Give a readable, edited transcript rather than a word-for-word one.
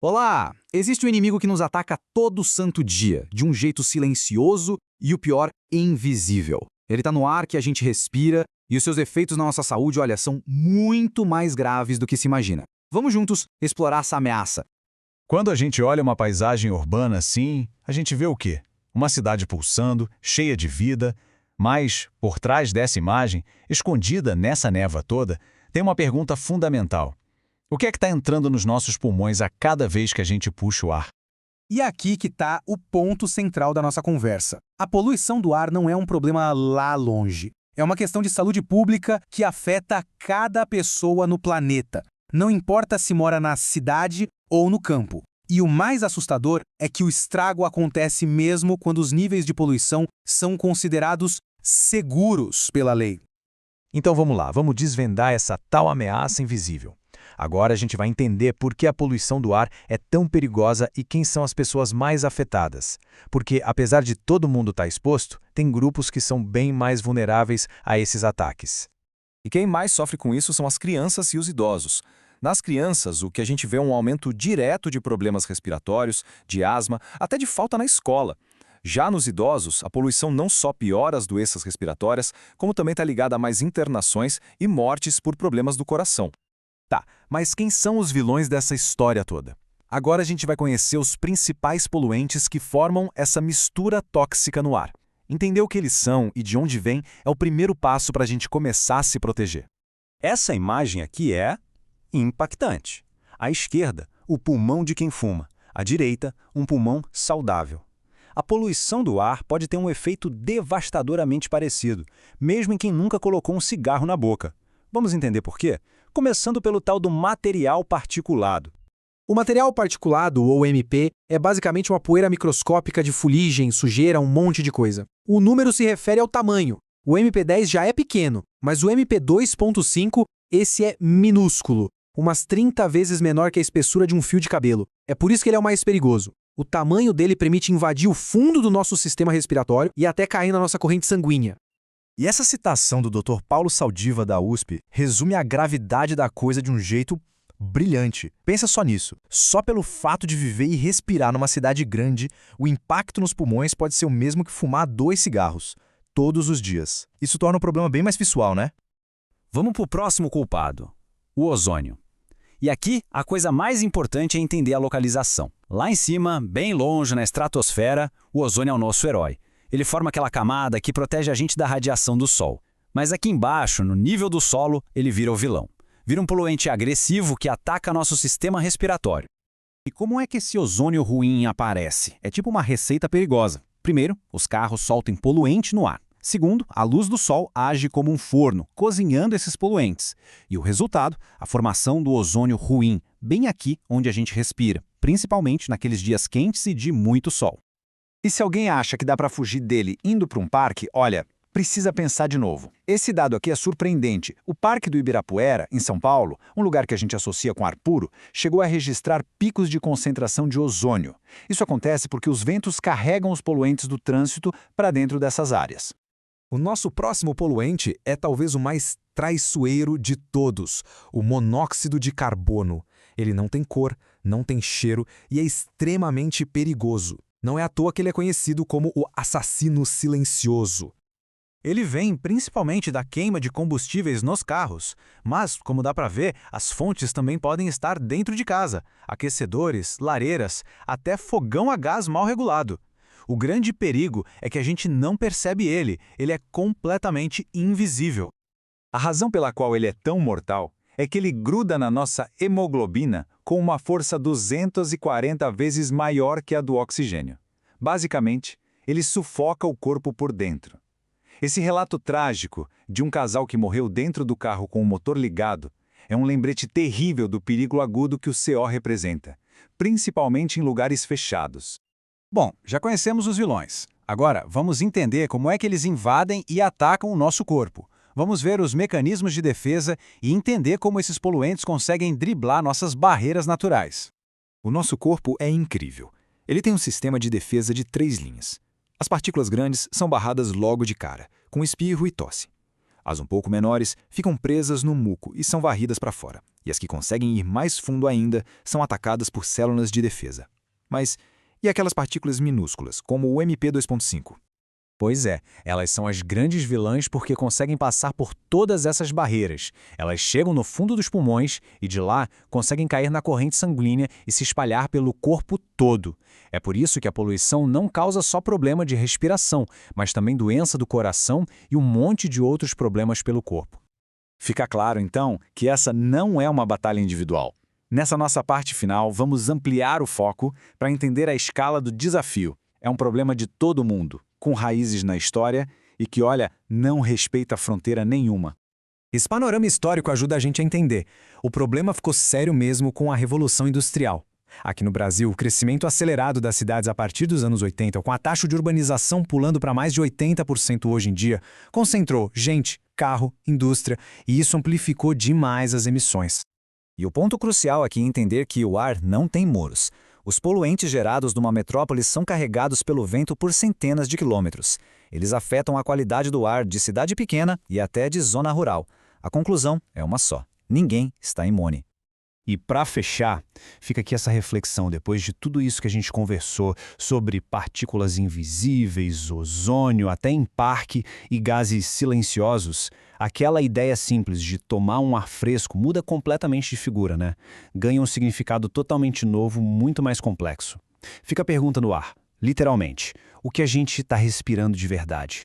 Olá! Existe um inimigo que nos ataca todo santo dia, de um jeito silencioso e, o pior, invisível. Ele está no ar que a gente respira e os seus efeitos na nossa saúde, olha, são muito mais graves do que se imagina. Vamos juntos explorar essa ameaça. Quando a gente olha uma paisagem urbana assim, a gente vê o quê? Uma cidade pulsando, cheia de vida, mas, por trás dessa imagem, escondida nessa névoa toda, tem uma pergunta fundamental. O que é que está entrando nos nossos pulmões a cada vez que a gente puxa o ar? E é aqui que está o ponto central da nossa conversa. A poluição do ar não é um problema lá longe. É uma questão de saúde pública que afeta cada pessoa no planeta. Não importa se mora na cidade ou no campo. E o mais assustador é que o estrago acontece mesmo quando os níveis de poluição são considerados seguros pela lei. Então vamos lá, vamos desvendar essa tal ameaça invisível. Agora a gente vai entender por que a poluição do ar é tão perigosa e quem são as pessoas mais afetadas. Porque, apesar de todo mundo estar exposto, tem grupos que são bem mais vulneráveis a esses ataques. E quem mais sofre com isso são as crianças e os idosos. Nas crianças, o que a gente vê é um aumento direto de problemas respiratórios, de asma, até de falta na escola. Já nos idosos, a poluição não só piora as doenças respiratórias, como também está ligada a mais internações e mortes por problemas do coração. Tá, mas quem são os vilões dessa história toda? Agora a gente vai conhecer os principais poluentes que formam essa mistura tóxica no ar. Entender o que eles são e de onde vêm é o primeiro passo para a gente começar a se proteger. Essa imagem aqui é impactante. À esquerda, o pulmão de quem fuma. À direita, um pulmão saudável. A poluição do ar pode ter um efeito devastadoramente parecido, mesmo em quem nunca colocou um cigarro na boca. Vamos entender por quê? Começando pelo tal do material particulado. O material particulado, ou MP, é basicamente uma poeira microscópica de fuligem, sujeira, um monte de coisa. O número se refere ao tamanho. O MP10 já é pequeno, mas o MP2.5, esse é minúsculo, umas 30 vezes menor que a espessura de um fio de cabelo. É por isso que ele é o mais perigoso. O tamanho dele permite invadir o fundo do nosso sistema respiratório e até cair na nossa corrente sanguínea. E essa citação do Dr. Paulo Saldiva, da USP, resume a gravidade da coisa de um jeito brilhante. Pensa só nisso. Só pelo fato de viver e respirar numa cidade grande, o impacto nos pulmões pode ser o mesmo que fumar 2 cigarros, todos os dias. Isso torna o problema bem mais visual, né? Vamos para o próximo culpado, o ozônio. E aqui, a coisa mais importante é entender a localização. Lá em cima, bem longe na estratosfera, o ozônio é o nosso herói. Ele forma aquela camada que protege a gente da radiação do Sol. Mas aqui embaixo, no nível do solo, ele vira o vilão. Vira um poluente agressivo que ataca nosso sistema respiratório. E como é que esse ozônio ruim aparece? É tipo uma receita perigosa. Primeiro, os carros soltam poluente no ar. Segundo, a luz do sol age como um forno, cozinhando esses poluentes. E o resultado, a formação do ozônio ruim, bem aqui onde a gente respira, principalmente naqueles dias quentes e de muito sol. E se alguém acha que dá para fugir dele indo para um parque, olha, precisa pensar de novo. Esse dado aqui é surpreendente. O Parque do Ibirapuera, em São Paulo, um lugar que a gente associa com ar puro, chegou a registrar picos de concentração de ozônio. Isso acontece porque os ventos carregam os poluentes do trânsito para dentro dessas áreas. O nosso próximo poluente é talvez o mais traiçoeiro de todos, o monóxido de carbono. Ele não tem cor, não tem cheiro e é extremamente perigoso. Não é à toa que ele é conhecido como o assassino silencioso. Ele vem principalmente da queima de combustíveis nos carros, mas, como dá para ver, as fontes também podem estar dentro de casa, aquecedores, lareiras, até fogão a gás mal regulado. O grande perigo é que a gente não percebe ele é completamente invisível. A razão pela qual ele é tão mortal é que ele gruda na nossa hemoglobina com uma força 240 vezes maior que a do oxigênio. Basicamente, ele sufoca o corpo por dentro. Esse relato trágico de um casal que morreu dentro do carro com o motor ligado é um lembrete terrível do perigo agudo que o CO representa, principalmente em lugares fechados. Bom, já conhecemos os vilões. Agora, vamos entender como é que eles invadem e atacam o nosso corpo. Vamos ver os mecanismos de defesa e entender como esses poluentes conseguem driblar nossas barreiras naturais. O nosso corpo é incrível. Ele tem um sistema de defesa de 3 linhas. As partículas grandes são barradas logo de cara, com espirro e tosse. As um pouco menores ficam presas no muco e são varridas para fora. E as que conseguem ir mais fundo ainda são atacadas por células de defesa. Mas e aquelas partículas minúsculas, como o MP2.5? Pois é, elas são as grandes vilãs porque conseguem passar por todas essas barreiras. Elas chegam no fundo dos pulmões e de lá conseguem cair na corrente sanguínea e se espalhar pelo corpo todo. É por isso que a poluição não causa só problema de respiração, mas também doença do coração e um monte de outros problemas pelo corpo. Fica claro, então, que essa não é uma batalha individual. Nessa nossa parte final, vamos ampliar o foco para entender a escala do desafio. É um problema de todo mundo, com raízes na história e que, olha, não respeita fronteira nenhuma. Esse panorama histórico ajuda a gente a entender. O problema ficou sério mesmo com a Revolução Industrial. Aqui no Brasil, o crescimento acelerado das cidades a partir dos anos 80, com a taxa de urbanização pulando para mais de 80% hoje em dia, concentrou gente, carro, indústria, e isso amplificou demais as emissões. E o ponto crucial aqui é entender que o ar não tem muros. Os poluentes gerados numa metrópole são carregados pelo vento por centenas de quilômetros. Eles afetam a qualidade do ar de cidade pequena e até de zona rural. A conclusão é uma só: ninguém está imune. E para fechar, fica aqui essa reflexão, depois de tudo isso que a gente conversou sobre partículas invisíveis, ozônio, até em parque e gases silenciosos, aquela ideia simples de tomar um ar fresco muda completamente de figura, né? Ganha um significado totalmente novo, muito mais complexo. Fica a pergunta no ar, literalmente, o que a gente está respirando de verdade?